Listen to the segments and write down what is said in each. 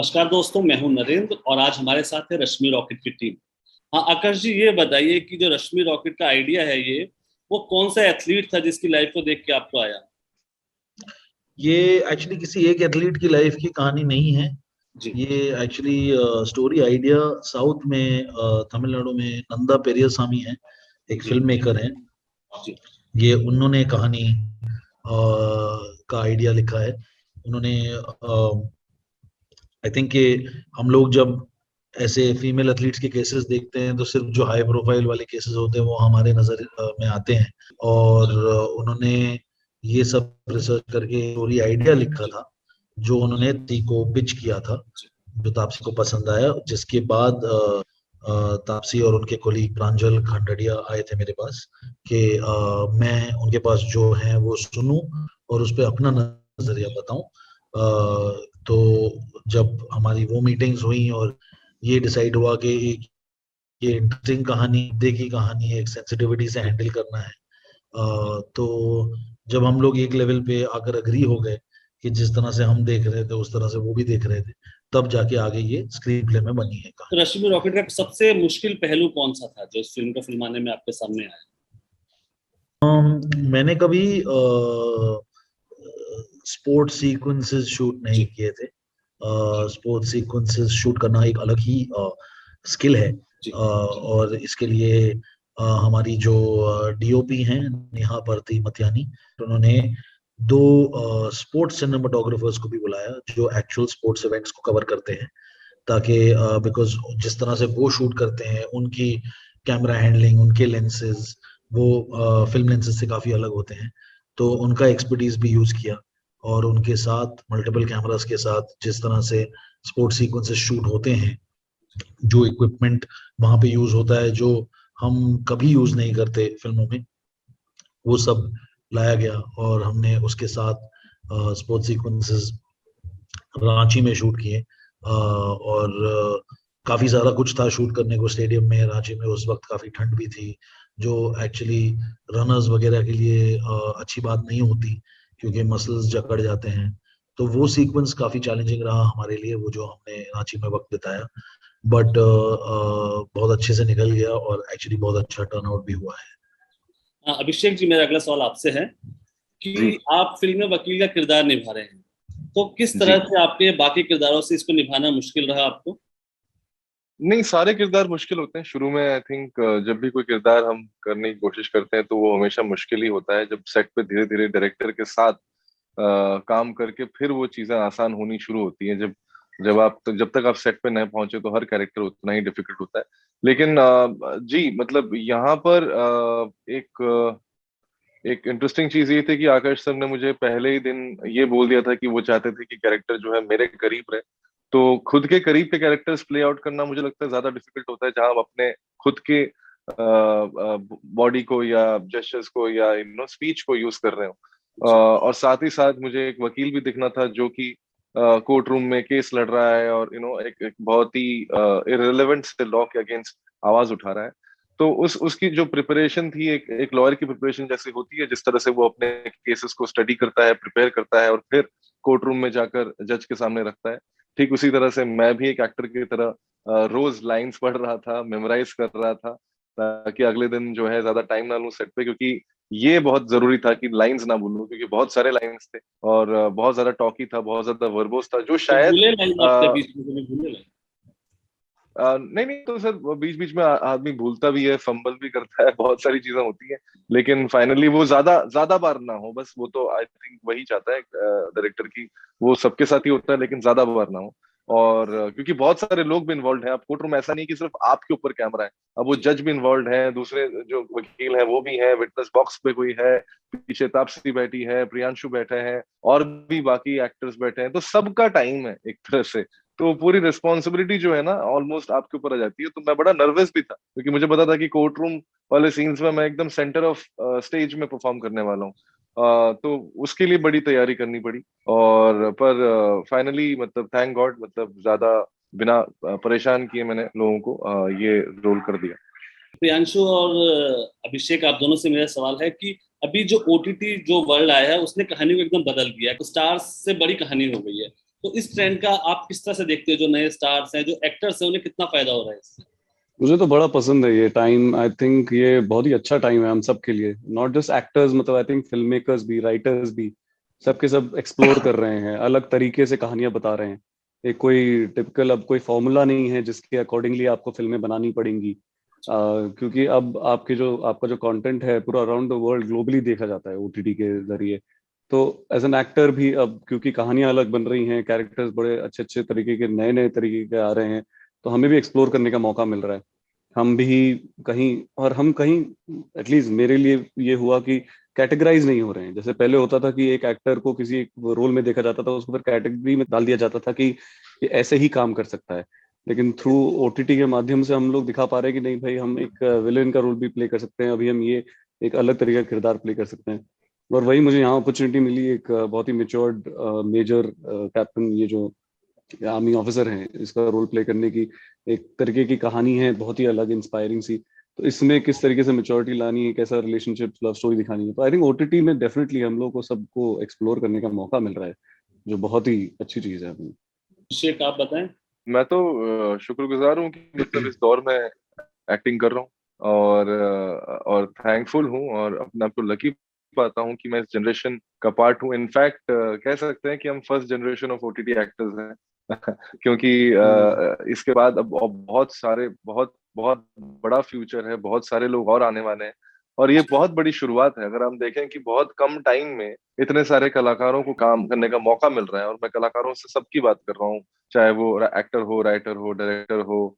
नमस्कार दोस्तों, मैं हूं नरेंद्र और आज हमारे साथ है रश्मि रॉकेट की टीम। हाँ आकाश जी, ये बताइए कि जो रश्मि रॉकेट का आइडिया है ये वो कौन सा एथलीट था जिसकी लाइफ को देख के आपको आया? ये एक्चुअली किसी एक एथलीट की लाइफ की कहानी नहीं है। जी। ये एक्चुअली स्टोरी आइडिया साउथ में तमिलनाडु में नंदा पेरियासामी है, एक जी। फिल्म मेकर हैं। जी। ये उन्होंने कहानी का आइडिया लिखा है। उन्होंने आई थिंक कि हम लोग जब ऐसे फीमेल एथलीट्स के केसेस देखते हैं तो सिर्फ जो हाई प्रोफाइल वाले केसेस होते हैं वो हमारे नजर में आते हैं। और उन्होंने ये सब रिसर्च करके स्टोरी आइडिया लिखा जी। था जो उन्होंने ती को पिच किया था, जी। जो तापसी को पसंद आया। जिसके बाद तापसी और उनके कोलीग प्रांजल खंडड़िया आए थे मेरे पास कि मैं उनके पास जो है वो सुनूं और उस पर अपना नजरिया बताऊं। तो जब हमारी वो मीटिंग्स हुई और ये डिसाइड हुआ कि एक ये इंटरेस्टिंग कहानी, देखी कहानी एक सेंसिटिविटी से हैंडल करना है, तो जब हम लोग एक लेवल पे आकर अग्री हो गए कि जिस तरह से हम देख रहे थे उस तरह से वो भी देख रहे थे, तब जाके आगे ये स्क्रीन प्ले में बनी है तो कहानी। रश्मि रॉकेट का सबसे मुश्किल पहलू कौन सा था जो इस फिल्म को फिल्माने में आपके सामने आया? मैंने कभी स्पोर्ट्स सीक्वेंसेस शूट नहीं जी। किए थे। स्पोर्ट्स सीक्वेंसेस शूट करना एक अलग ही स्किल है। जी। और इसके लिए हमारी जो डीओपी हैं नेहा भारती मतियानी, उन्होंने दो स्पोर्ट्स सिनेमाटोग्राफर्स को भी बुलाया जो एक्चुअल स्पोर्ट्स इवेंट्स को कवर करते हैं, ताकि बिकॉज जिस तरह से वो शूट करते हैं उनकी कैमरा हैंडलिंग, उनके लेंसेज वो फिल्म लेंसेज से काफी अलग होते हैं। तो उनका एक्सपर्टीज भी यूज किया और उनके साथ मल्टीपल कैमरास के साथ जिस तरह से स्पोर्ट्स सीक्वेंसेस शूट होते हैं, जो इक्विपमेंट वहां पे यूज होता है जो हम कभी यूज नहीं करते फिल्मों में, वो सब लाया गया। और हमने उसके साथ स्पोर्ट्स सीक्वेंसेस रांची में शूट किए। और काफी सारा कुछ था शूट करने को स्टेडियम में। रांची में उस वक्त काफी ठंड भी थी, जो एक्चुअली रनर्स वगैरह के लिए अच्छी बात नहीं होती क्योंकि मसल्स जकड़ जाते हैं। तो वो सीक्वेंस काफी चैलेंजिंग रहा हमारे लिए, वो जो हमने रांची में वक्त बिताया। बट बहुत अच्छे से निकल गया और एक्चुअली बहुत अच्छा टर्नआउट भी हुआ है। अभिषेक जी, मेरा अगला सवाल आपसे है जी। कि आप फिल्म में वकील का किरदार निभा रहे हैं, तो किस जी। तरह से आपके बाकी किरदारों से इसको निभाना मुश्किल रहा आपको? नहीं, सारे किरदार मुश्किल होते हैं शुरू में। आई थिंक जब भी कोई किरदार हम करने की कोशिश करते हैं तो वो हमेशा मुश्किल ही होता है। जब सेट पे धीरे धीरे डायरेक्टर के साथ काम करके फिर वो चीजें आसान होनी शुरू होती हैं। जब तक आप सेट पे नहीं पहुंचे तो हर कैरेक्टर उतना ही डिफिकल्ट होता है। लेकिन जी मतलब यहाँ पर एक इंटरेस्टिंग चीज ये थी कि आकाश सर ने मुझे पहले ही दिन ये बोल दिया था कि वो चाहते थे कि कैरेक्टर जो है मेरे करीब रहे। तो खुद के करीब के कैरेक्टर्स प्ले आउट करना मुझे लगता है ज्यादा डिफिकल्ट होता है, जहां हम अपने खुद के बॉडी को या जेस्चर्स को या स्पीच को यूज कर रहे हो। और साथ ही साथ मुझे एक वकील भी दिखना था जो कि कोर्ट रूम में केस लड़ रहा है और एक बहुत ही इररिलेवेंट से लॉ के अगेंस्ट आवाज उठा रहा है। तो उसकी जो प्रिपरेशन थी, एक लॉयर की प्रिपरेशन जैसे होती है, जिस तरह से वो अपने केसेस को स्टडी करता है, प्रिपेयर करता है और फिर कोर्ट रूम में जाकर जज के सामने रखता है, ठीक उसी तरह से मैं भी एक एक्टर की तरह रोज लाइंस पढ़ रहा था, मेमोराइज कर रहा था, ताकि अगले दिन जो है ज्यादा टाइम ना लूं सेट पे। क्योंकि ये बहुत जरूरी था कि लाइंस ना भूलूं, क्योंकि बहुत सारे लाइंस थे और बहुत ज्यादा टॉकी था, बहुत ज्यादा वर्बोस था, जो तो शायद भूले लाइन आपने बीच में कभी भूले लाइन? नहीं नहीं, तो सर बीच बीच में आदमी भूलता भी है, फंबल भी करता है, बहुत सारी चीजें होती हैं। लेकिन फाइनली वो ज्यादा ज्यादा बार ना हो, बस वो तो आई थिंक वही चाहता है डायरेक्टर की। वो सबके साथ ही होता है लेकिन ज्यादा बार ना हो। और क्योंकि बहुत सारे लोग भी इन्वॉल्व हैं, आप कोर्ट रूम ऐसा नहीं कि सिर्फ आपके ऊपर कैमरा है, अब वो जज भी इन्वॉल्व है, दूसरे जो वकील है वो भी है, विटनेस बॉक्स पे कोई है, पीछे तापसी बैठी है, प्रियांशु बैठे हैं और भी बाकी एक्टर्स बैठे हैं, तो सबका टाइम है एक तरह से। तो पूरी रिस्पॉन्सिबिलिटी जो है ना ऑलमोस्ट आपके ऊपर आ जाती है। तो मैं बड़ा नर्वस भी था क्योंकि मुझे पता था कि कोर्ट रूम वाले सीन्स में मैं एकदम सेंटर ऑफ स्टेज में परफॉर्म करने वाला हूँ। तो उसके लिए बड़ी तैयारी करनी पड़ी। और पर फाइनली मतलब थैंक गॉड, मतलब ज्यादा बिना परेशान किए मैंने लोगों को ये रोल कर दिया। प्रियांशु और अभिषेक, आप दोनों से मेरा सवाल है कि अभी जो ओटीटी जो वर्ल्ड आया है उसने कहानी को एकदम बदल दिया है, स्टार्स से बड़ी कहानी हो गई है। तो इस ट्रेंड का आप किस तरह से देखते हो? जो नए स्टार्स हैं, जो एक्टर्स हैं, उन्हें कितना फायदा हो रहा है इससे? मुझे तो बड़ा पसंद है ये टाइम। आई थिंक ये बहुत ही अच्छा टाइम है हम सब के लिए, नॉट जस्ट एक्टर्स, मतलब आई थिंक फिल्म मेकर्स भी, राइटर्स भी, सबके सब एक्सप्लोर कर रहे हैं, अलग तरीके से कहानियां बता रहे हैं। एक कोई टिपिकल अब कोई फॉर्मूला नहीं है जिसके अकॉर्डिंगली आपको फिल्में बनानी पड़ेंगी। क्योंकि अब आपका जो कंटेंट है पूरा अराउंड द वर्ल्ड ग्लोबली देखा जाता है ओटीटी के जरिए। तो एज एन एक्टर भी अब क्योंकि कहानियां अलग बन रही हैं, कैरेक्टर्स बड़े अच्छे अच्छे तरीके के नए नए तरीके के आ रहे हैं, तो हमें भी एक्सप्लोर करने का मौका मिल रहा है। हम भी कहीं, और हम कहीं, एटलीस्ट मेरे लिए ये हुआ कि कैटेगराइज नहीं हो रहे हैं। जैसे पहले होता था कि एक एक्टर को किसी एक रोल में देखा जाता था, उसको फिर कैटेगरी में डाल दिया जाता था कि ये ऐसे ही काम कर सकता है। लेकिन थ्रू ओटीटी के माध्यम से हम लोग दिखा पा रहे हैं कि नहीं भाई, हम एक विलेन का रोल भी प्ले कर सकते हैं, अभी हम ये एक अलग तरीके का किरदार प्ले कर सकते हैं। और वही मुझे यहाँ अपॉर्चुनिटी मिली, एक बहुत ही मेच्योर्ड मेजर कैप्टन, ये जो आर्मी ऑफिसर हैं, इसका रोल प्ले करने की एक तरीके की कहानी है, बहुत ही अलग इंस्पायरिंग सी। तो इसमें किस तरीके से मेच्योरिटी लानी है, कैसा रिलेशनशिप लव स्टोरी दिखानी है, तो आई थिंक ओटीटी में डेफिनेटली हम लोग को सबको एक्सप्लोर करने का मौका मिल रहा है, जो बहुत ही अच्छी चीज है। अभिषेक, आप बताएं। मैं तो शुक्रगुजार हूँ कि मतलब इस दौर में एक्टिंग कर रहा हूँ, और थैंकफुल हूँ, और अपने आप को लकी पाता हूँ कि मैं इस जनरेशन का पार्ट हूँ। इनफैक्ट कह सकते हैं कि हम first generation of OTT actors हैं क्योंकि इसके बाद अब बहुत सारे, बहुत बहुत बड़ा फ्यूचर है, बहुत सारे लोग और आने वाले हैं, और ये बहुत बड़ी शुरुआत है। अगर हम देखें कि बहुत कम टाइम में इतने सारे कलाकारों को काम करने का मौका मिल रहा है, और मैं कलाकारों से सबकी बात कर रहा हूँ, चाहे वो एक्टर हो, राइटर हो, डायरेक्टर हो,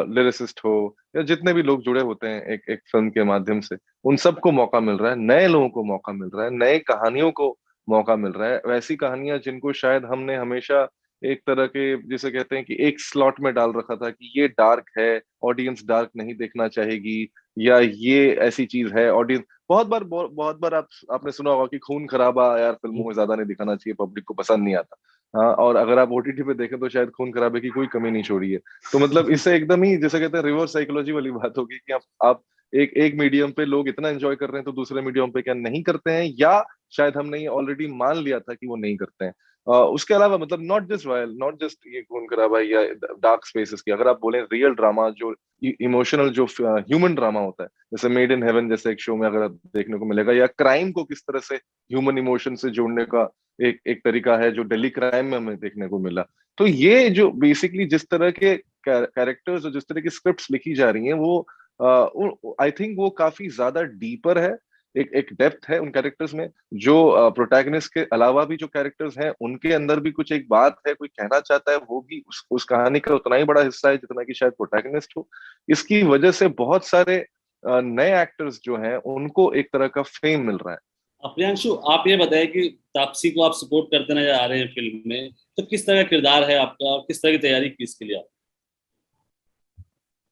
लिरिसिस्ट हो, या जितने भी लोग जुड़े होते हैं एक फिल्म के माध्यम से, उन सबको मौका मिल रहा है, नए लोगों को मौका मिल रहा है, नए कहानियों को मौका मिल रहा है, वैसी कहानियां जिनको शायद हमने हमेशा एक तरह के, जिसे कहते हैं कि एक स्लॉट में डाल रखा था कि ये डार्क है, ऑडियंस डार्क नहीं देखना चाहेगी, या ये ऐसी चीज है ऑडियंस। बहुत बार आपने सुना होगा कि खून खराबा यार फिल्मों में ज्यादा नहीं दिखाना चाहिए, पब्लिक को पसंद नहीं आता। हाँ, और अगर आप ओटीटी पे देखें तो शायद खून खराबे की कोई कमी नहीं छोड़ी है। तो मतलब इससे एकदम ही, जैसे कहते हैं, रिवर्स साइकोलॉजी वाली बात होगी कि आप एक एक मीडियम पे लोग इतना एंजॉय कर रहे हैं, तो दूसरे मीडियम पे क्या नहीं करते हैं, या शायद हमने ये ऑलरेडी मान लिया था कि वो नहीं करते हैं। उसके अलावा मतलब not just vile, not just ये खून खराबा या डार्क स्पेसेस की, अगर आप बोले रियल ड्रामा, जो इमोशनल, जो ह्यूमन ड्रामा होता है, जैसे मेड इन हेवन जैसे एक शो में अगर आप देखने को मिलेगा, या क्राइम को किस तरह से ह्यूमन इमोशन से जोड़ने का एक एक तरीका है, जो दिल्ली क्राइम में हमें देखने को मिला। तो ये जो बेसिकली जिस तरह के कैरेक्टर्स और जिस तरह की स्क्रिप्ट्स लिखी जा रही हैं, वो आई थिंक वो काफी ज्यादा डीपर है, एक डेप्थ है उन कैरेक्टर्स में, जो प्रोटैगनिस्ट के अलावा भी जो कैरेक्टर्स हैं उनके अंदर भी कुछ एक बात है, कोई कहना चाहता है, वो भी उस कहानी का उतना ही बड़ा हिस्सा है जितना कि शायद प्रोटैगनिस्ट हो। इसकी वजह से बहुत सारे नए एक्टर्स जो हैं उनको एक तरह का फेम मिल रहा है। प्रियांशु, आप ये बताएं कि तापसी को आप सपोर्ट करते नजर आ रहे हैं फिल्म में, तो किस तरह का किरदार है आपका और किस तरह की तैयारी की इसके लिए आप?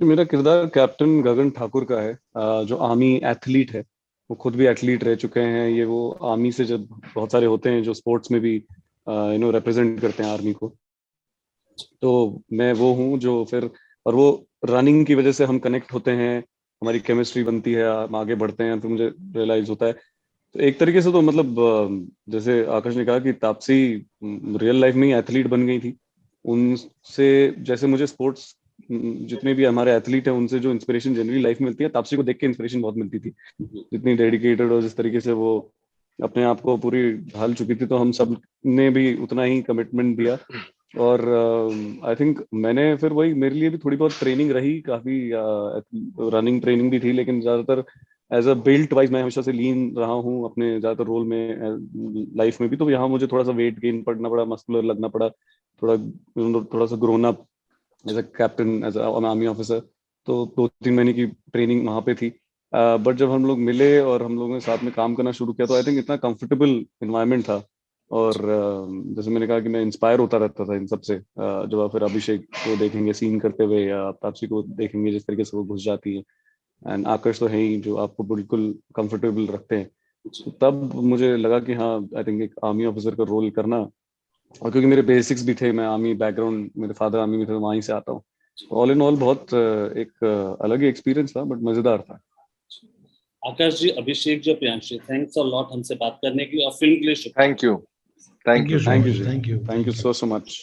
मेरा किरदार कैप्टन गगन ठाकुर का है, जो आर्मी एथलीट है। वो खुद भी एथलीट रह चुके हैं। ये वो आर्मी से जब बहुत सारे होते हैं जो स्पोर्ट्स में भी रिप्रेजेंट करते हैं आर्मी को, तो मैं वो हूँ जो फिर, और वो रनिंग की वजह से हम कनेक्ट होते हैं, हमारी केमिस्ट्री बनती है, हम आगे बढ़ते हैं, तो मुझे रियलाइज होता है। तो एक तरीके से तो मतलब जैसे आकाश ने कहा कि तापसी रियल लाइफ में ही एथलीट बन गई थी। उनसे जैसे मुझे स्पोर्ट्स, जितने भी हमारे एथलीट हैं उनसे जो इंस्पिरेशन जनरली लाइफ में मिलती है, तापसी को देख के इंस्पिरेशन बहुत मिलती थी। जितनी डेडिकेटेड और जिस तरीके से वो अपने आप को पूरी ढाल चुकी थी, तो हम सब ने भी उतना ही कमिटमेंट दिया। और आई थिंक मैंने फिर वही, मेरे लिए भी थोड़ी बहुत ट्रेनिंग रही, काफी रनिंग ट्रेनिंग भी थी, लेकिन ज्यादातर एज अ बिल्ट वाइज मैं हमेशा से लीन रहा हूँ अपने ज्यादातर रोल में लाइफ में भी। तो यहाँ मुझे थोड़ा सा वेट गेन करना पड़ा, मस्कुलर लगना पड़ा, थोड़ा सा grown up as a captain, as army officer. तो 2-3 महीने की ट्रेनिंग वहाँ पे थी। बट जब हम लोग मिले और हम लोगों ने साथ में काम करना शुरू किया, तो आई थिंक इतना कंफर्टेबल इन्वायरमेंट था। और जैसे मैंने कहा कि मैं इंस्पायर होता रहता था इन सबसे। जब आप फिर अभिषेक को देखेंगे सीन करते हुए, या आप तापसी को देखेंगे जिस तरीके से वो घुस जाती है, एंड आकर्ष तो है ही जो आपको बिल्कुल कंफर्टेबल रखते हैं। तो तब मुझे लगा कि हाँ, आई थिंक एक आर्मी ऑफिसर का रोल करना, और क्योंकि मेरे बेसिक्स भी थे, मैं आर्मी बैकग्राउंड, मेरे फादर आर्मी में थे, तो वहीं से आता हूँ। ऑल इन ऑल बहुत एक अलग ही एक्सपीरियंस था, बट मजेदार था। आकाश जी, Abhishek ji, Priyanshu, thanks a lot हमसे बात करने की और फिल्म के लिए शुभकामनाएं। Thank you. Thank you so Thank you, much. Ji. Thank you. Thank you so much.